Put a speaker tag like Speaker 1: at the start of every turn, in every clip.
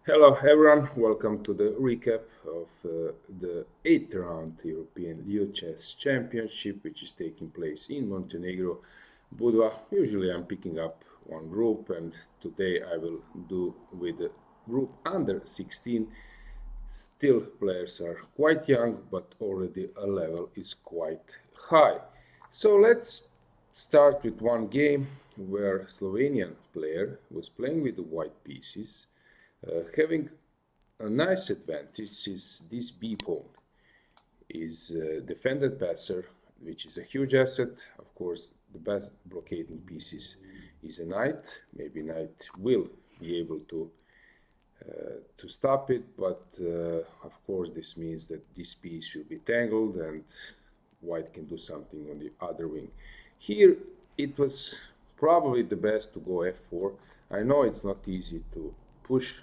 Speaker 1: Hello everyone, welcome to the recap of the 8th round European Chess Championship, which is taking place in Montenegro, Budva. Usually I'm picking up one group, and today I will do with the group under 16. Still, players are quite young, but already a level is quite high. So let's start with one game where Slovenian player was playing with the white pieces. Having a nice advantage is this b pawn is defended passer, which is a huge asset. Of course, the best blockading pieces is a knight. Maybe knight will be able to stop it, but of course this means that this piece will be tangled and white can do something on the other wing. Here it was probably the best to go f4. I know it's not easy to push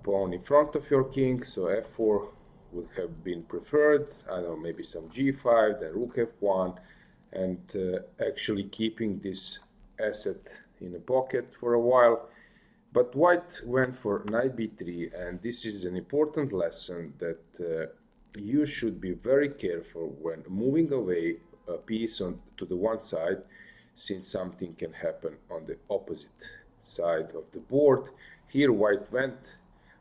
Speaker 1: pawn in front of your king, so f4 would have been preferred. I don't know, maybe some g5, then rook f1, and actually keeping this asset in a pocket for a while. But white went for knight b3, and this is an important lesson that you should be very careful when moving away a piece to the one side, since something can happen on the opposite side of the board. Here white went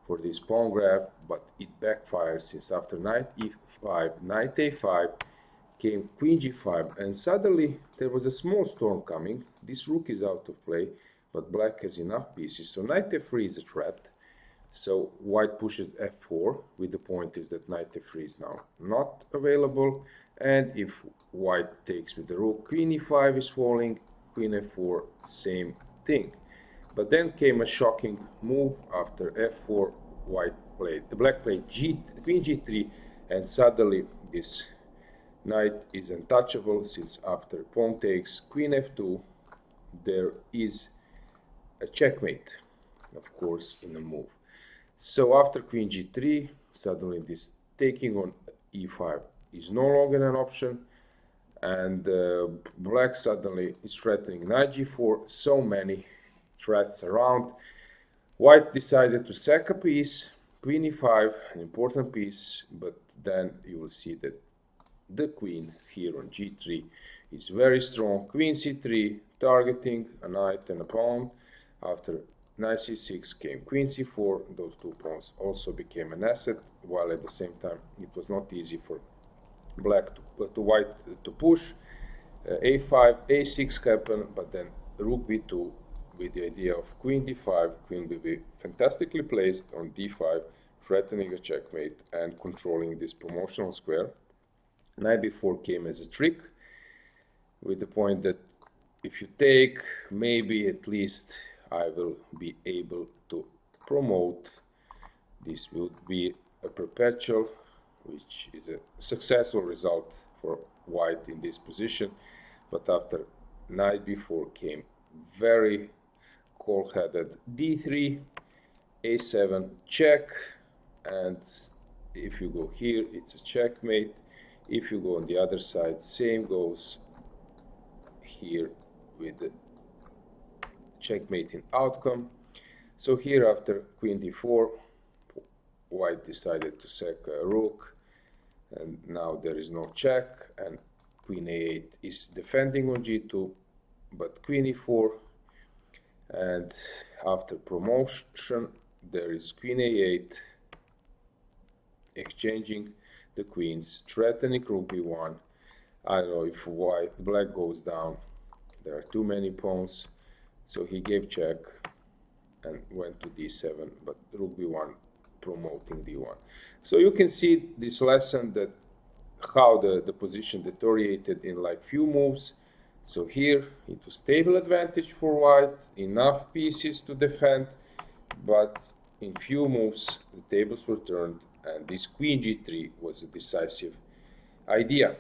Speaker 1: for this pawn grab, but it backfires, since after knight e5, knight a5, came queen g5, and suddenly there was a small storm coming. This rook is out of play, but black has enough pieces, so knight f3 is a threat. So white pushes f4 with the pointers that knight f3 is now not available, and if white takes with the rook, queen e5 is falling, queen f4, same thing. But then came a shocking move after f4. Black played queen g3, and suddenly this knight is untouchable, since after pawn takes queen f2, there is a checkmate, of course, in a move. So after queen g3, suddenly this taking on e5 is no longer an option, and black suddenly is threatening knight g4. So many threats around. White decided to sack a piece, queen e5, an important piece, but then you will see that the queen here on g3 is very strong. Queen c3, targeting a knight and a pawn. After knight c6 came queen c4. Those two pawns also became an asset, while at the same time it was not easy for black to white to push. a5, a6 happened, but then rook b2 with the idea of queen d5. Queen will be fantastically placed on d5, threatening a checkmate and controlling this promotional square. Knight b4 came as a trick, with the point that if you take, maybe at least I will be able to promote. This would be a perpetual, which is a successful result for white in this position. But after knight b4 came very cold-headed d3, a7 check, and if you go here it's a checkmate. If you go on the other side, same goes here with the checkmating outcome. So here after queen d4, white decided to sack a rook, and now there is no check, and queen a8 is defending on g2, but queen e4, and after promotion there is queen a8, exchanging the queens, threatening rook b1. I don't know if black goes down, there are too many pawns, so he gave check and went to d7, but rook b1 promoting d1. So you can see this lesson, that how the position deteriorated in like few moves. So here it was stable advantage for white, enough pieces to defend, but in few moves the tables were turned, and this queen g3 was a decisive idea.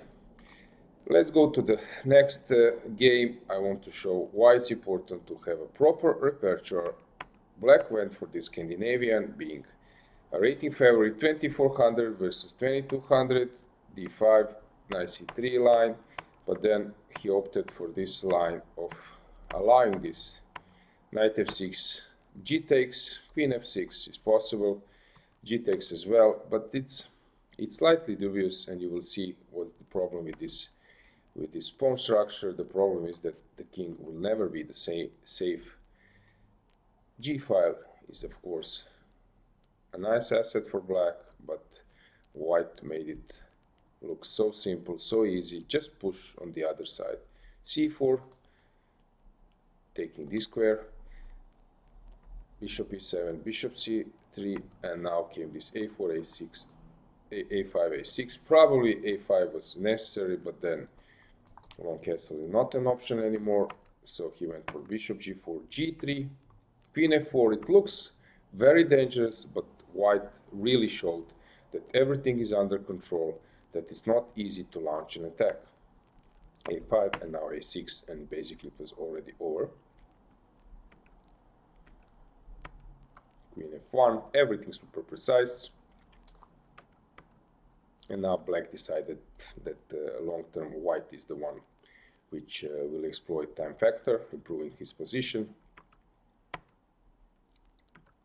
Speaker 1: Let's go to the next game. I want to show why it's important to have a proper repertoire. Black went for the Scandinavian, being a rating favorite, 2400 versus 2200, d5, knight c3 line, but then he opted for this line of allowing this knight f6 G takes, queen f6 is possible, G takes as well, but it's slightly dubious, and you will see what's the problem with this pawn structure. The problem is that the king will never be the safe. G file is of course a nice asset for black, but white made it look so simple, so easy. Just push on the other side. C4, taking this square, bishop e7, bishop c3, and now came this a4, a6, a5, a6. Probably a5 was necessary, but then long castle is not an option anymore, so he went for bishop g4, g3, queen f4. It looks very dangerous, but white really showed that everything is under control, that it's not easy to launch an attack. a5 and now a6, and basically it was already over. Queen f1, everything super precise. And now black decided that long-term white is the one which will exploit time factor, improving his position.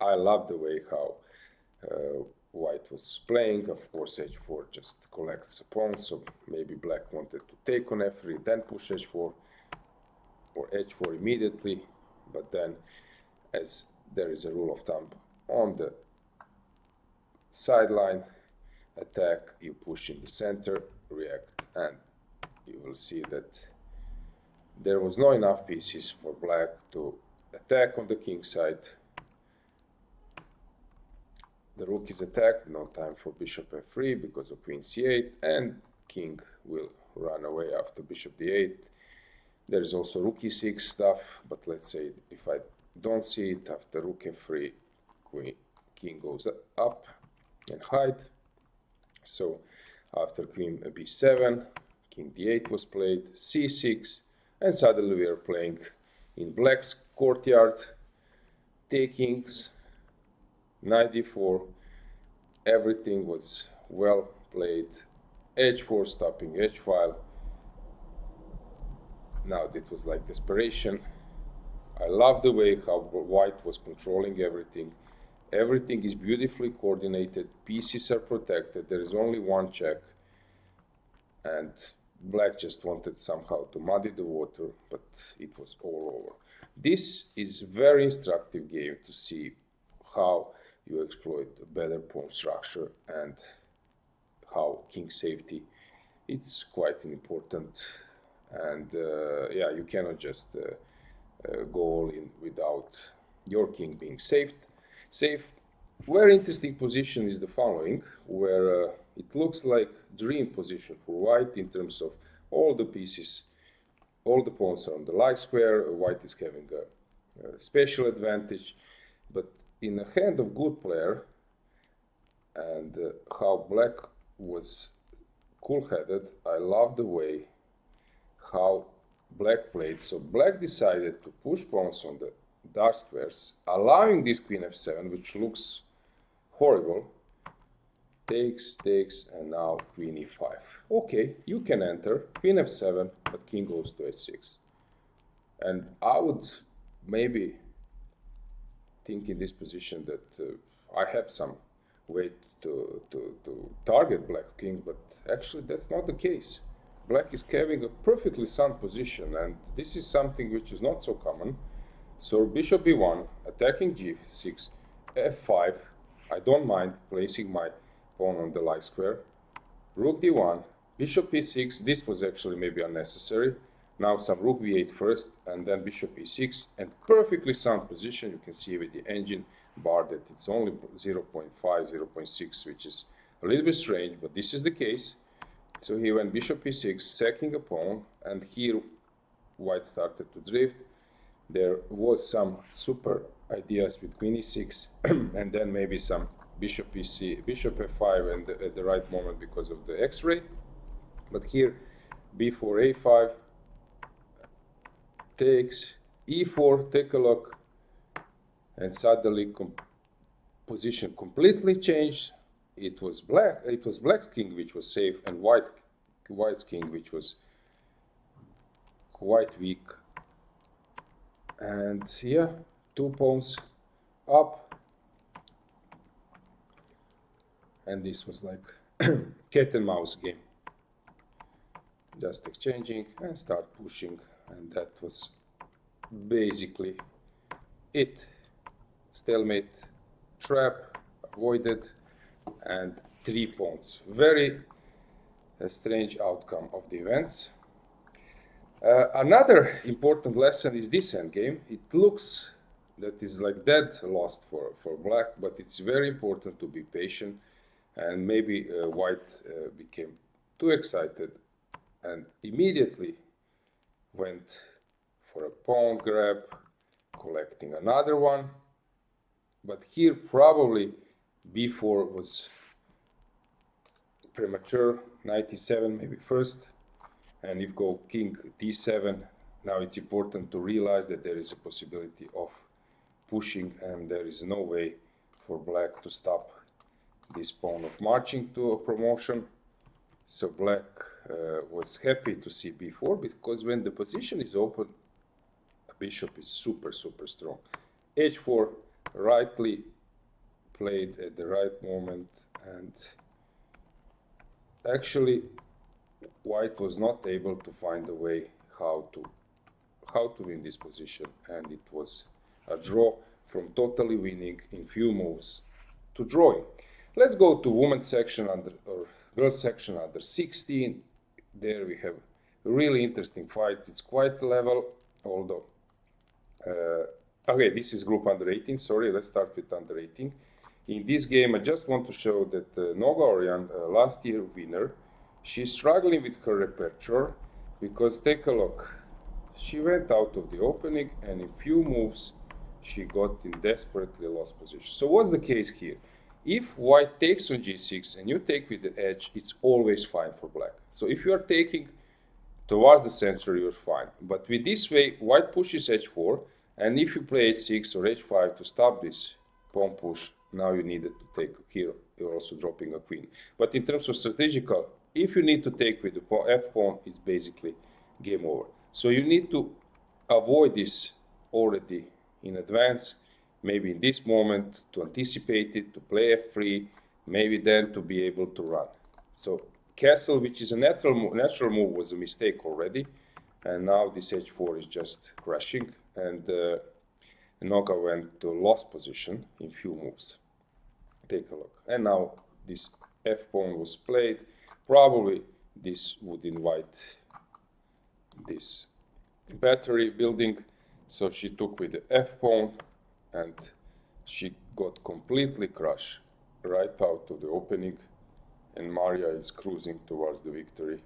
Speaker 1: I love the way how white was playing. Of course, h4 just collects a pawn, so maybe black wanted to take on f3, then push h4, or h4 immediately, but then, as there is a rule of thumb on the sideline attack, you push in the center, react, and you will see that there was not enough pieces for black to attack on the king side. The rook is attacked, no time for bishop f3 because of queen c8, and king will run away after bishop d8. There is also rook e6 stuff, but let's say if I don't see it, after rook f3, king goes up and hide. So after queen b7, king d8 was played, c6, and suddenly we are playing in black's courtyard, takings, knight d4, everything was well played, h4 stopping h-file. Now it was like desperation. I love the way how white was controlling everything. Everything is beautifully coordinated, pieces are protected, there is only one check, and black just wanted somehow to muddy the water, but it was all over. This is very instructive game to see how you exploit a better pawn structure and how king safety, it's quite important. And yeah, you cannot just go all in without your king being safe. Very interesting position is the following, where it looks like dream position for white in terms of all the pieces, all the pawns are on the light square. White is having a special advantage, but in the hand of good player, and how black was cool-headed, I love the way how black played. So black decided to push pawns on the dark squares, allowing this queen f7, which looks horrible. Takes, and now queen e5. Okay, you can enter, queen f7, but king goes to h6. And I would maybe think in this position that I have some way to target black king, but actually that's not the case. Black is having a perfectly sound position, and this is something which is not so common. So bishop b1, attacking g6, f5, I don't mind placing my pawn on the light square, rook d1, bishop e6, this was actually maybe unnecessary. Now some rook b8 first, and then bishop e6, and perfectly sound position. You can see with the engine bar that it's only 0.5, 0.6, which is a little bit strange, but this is the case. So he went bishop e6, sacking a pawn, and here white started to drift. There was some super ideas with queen e6, and then maybe some bishop f5 and at the right moment because of the x-ray. But here b4 a5 takes, e4, take a look, and suddenly position completely changed. It was black's king which was safe, and white's king which was quite weak. And yeah, two pawns up, and this was like cat and mouse game. Just exchanging and start pushing, and that was basically it. Stalemate, trap, avoided, and 3 pawns. Very strange outcome of the events. Another important lesson is this endgame. It looks that is like dead lost for black, but it's very important to be patient, and maybe white became too excited and immediately went for a pawn grab, collecting another one. But here probably b4 was premature, 97 maybe first, and if go king d7, now it's important to realize that there is a possibility of pushing, and there is no way for black to stop this pawn of marching to a promotion. So black was happy to see b4, because when the position is open, a bishop is super strong. h4 rightly played at the right moment, and actually white was not able to find a way how to win this position, and it was a draw from totally winning in few moves to drawing. Let's go to women's section or girls section under 16. There we have a really interesting fight. It's quite level, although okay, this is group under 18. Sorry, let's start with under 18. In this game, I just want to show that Noga Orjan, last year winner, she's struggling with her repertoire, because take a look. She went out of the opening, and in few moves she got in desperately lost position. So what's the case here? If white takes on g6 and you take with the edge, it's always fine for black. So if you are taking towards the center, you're fine. But with this way, white pushes h4, and if you play h6 or h5 to stop this pawn push, now you needed to take here, you're also dropping a queen. But in terms of strategical, if you need to take with the pawn, f pawn, it's basically game over. So you need to avoid this already in advance, maybe in this moment to anticipate it, to play f3, maybe then to be able to run. So castle, which is a natural move, was a mistake already, and now this h4 is just crashing, and Noga went to lost position in few moves. Take a look. And now this f pawn was played. Probably this would invite this battery building. So she took with the f pawn, and she got completely crushed right out of the opening. And Maria is cruising towards the victory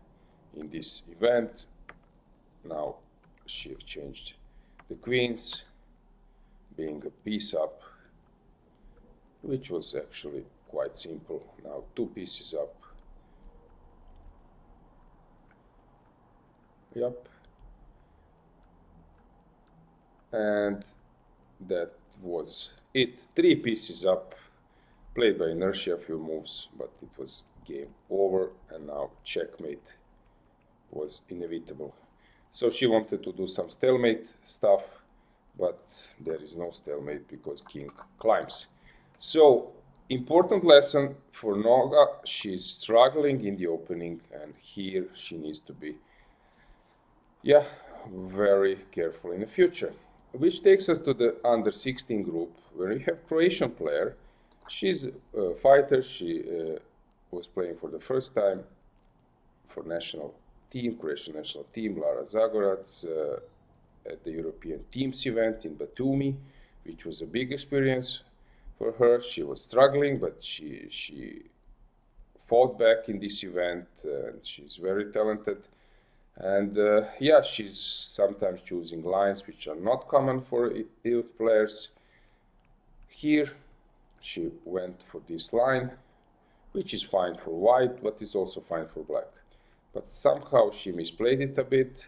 Speaker 1: in this event. Now she exchanged the queens, being a piece up, which was actually quite simple. Now 2 pieces up. Yep. And that was it. 3 pieces up, played by inertia, a few moves, but it was game over, and now checkmate was inevitable. So she wanted to do some stalemate stuff, but there is no stalemate because king climbs. So important lesson for Noga, she's struggling in the opening, and here she needs to be very careful in the future. Which takes us to the under 16 group, where we have Croatian player. She's a fighter. She was playing for the first time for national team, Croatian national team, Lara Zagorac, at the European Teams event in Batumi, which was a big experience for her. She was struggling, but she fought back in this event, and she's very talented. And she's sometimes choosing lines which are not common for youth players. Here she went for this line, which is fine for white, but is also fine for black. But somehow she misplayed it a bit.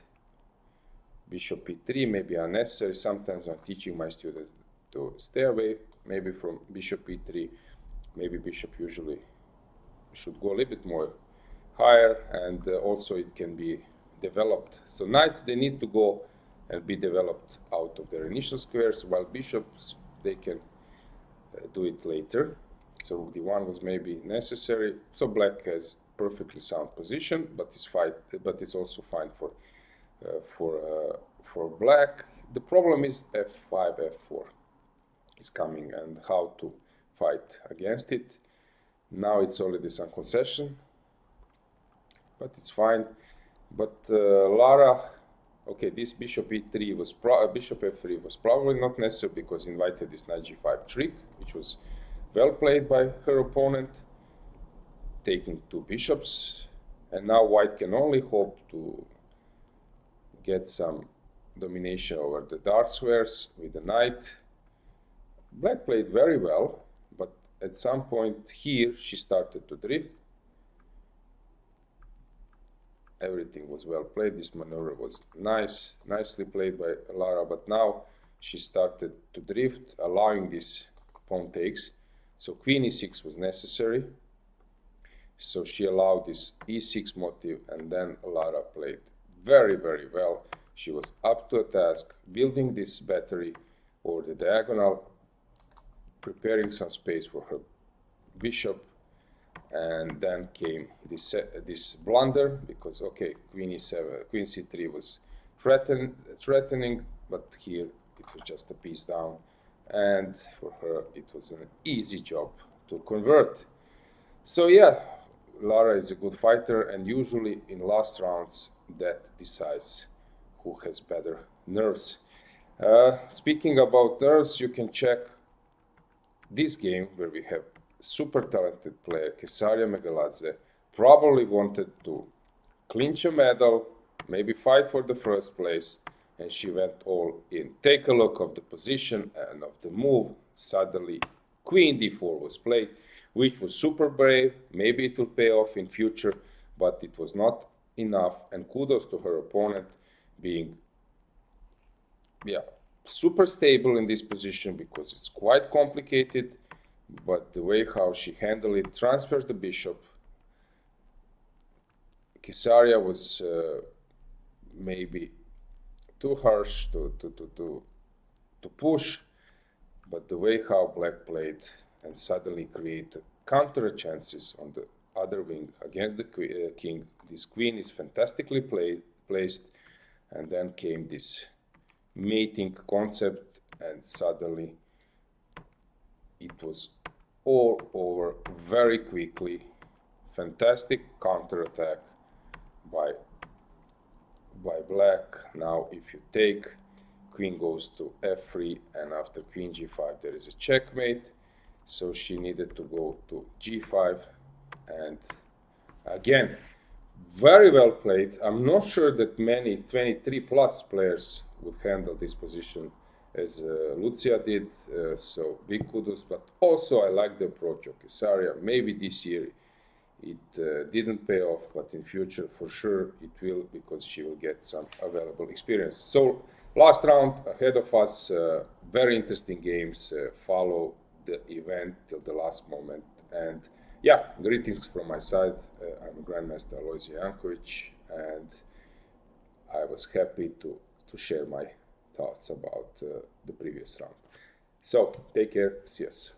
Speaker 1: Bishop e3 may be unnecessary. Sometimes I'm teaching my students to stay away, maybe from bishop e3. Maybe bishop usually should go a little bit more higher, and also it can be developed. So knights, they need to go and be developed out of their initial squares, while bishops, they can do it later. So d1 was maybe necessary. So black has perfectly sound position, but it's also fine for black. The problem is f5, f4 is coming, and how to fight against it. Now it's already some concession, but it's fine. But Lara, okay, this bishop e3 was bishop f3 was probably not necessary because invited this knight g5 trick, which was well played by her opponent, taking two bishops, and now white can only hope to get some domination over the dark squares with the knight. Black played very well, but at some point here she started to drift. Everything was well played. This maneuver was nicely played by Lara, but now she started to drift, allowing this pawn takes. So queen e6 was necessary. So she allowed this e6 motive, and then Lara played very, very well. She was up to a task, building this battery or the diagonal, preparing some space for her bishop, and then came this blunder because, okay, queen e7, queen c3 was threatening, but here it was just a piece down, and for her it was an easy job to convert. So yeah, Lara is a good fighter, and usually in last rounds that decides who has better nerves. Speaking about nerves, you can check this game where we have super talented player Kesaria Megaladze, probably wanted to clinch a medal, maybe fight for the first place, and she went all in. Take a look of the position and of the move. Suddenly queen d4 was played, which was super brave. Maybe it will pay off in future, but it was not enough, and kudos to her opponent being super stable in this position because it's quite complicated, but the way how she handled it, transfers the bishop. Kesaria was maybe too harsh to push, but the way how black played and suddenly created counter chances on the other wing against the king. This queen is fantastically placed, and then came this mating concept, and suddenly it was all over very quickly. Fantastic counterattack by black. Now if you take, queen goes to f3, and after queen g5 there is a checkmate. So she needed to go to g5, and again, very well played. I'm not sure that many 23 plus players would handle this position as Lucia did, so big kudos. But also I like the approach of Kesaria. Maybe this year it didn't pay off, but in future for sure it will, because she will get some available experience. So last round ahead of us, very interesting games. Follow the event till the last moment, and yeah, greetings from my side. I'm Grandmaster Alojzije Jankovic, and I was happy to share my thoughts about the previous round. So take care, see us.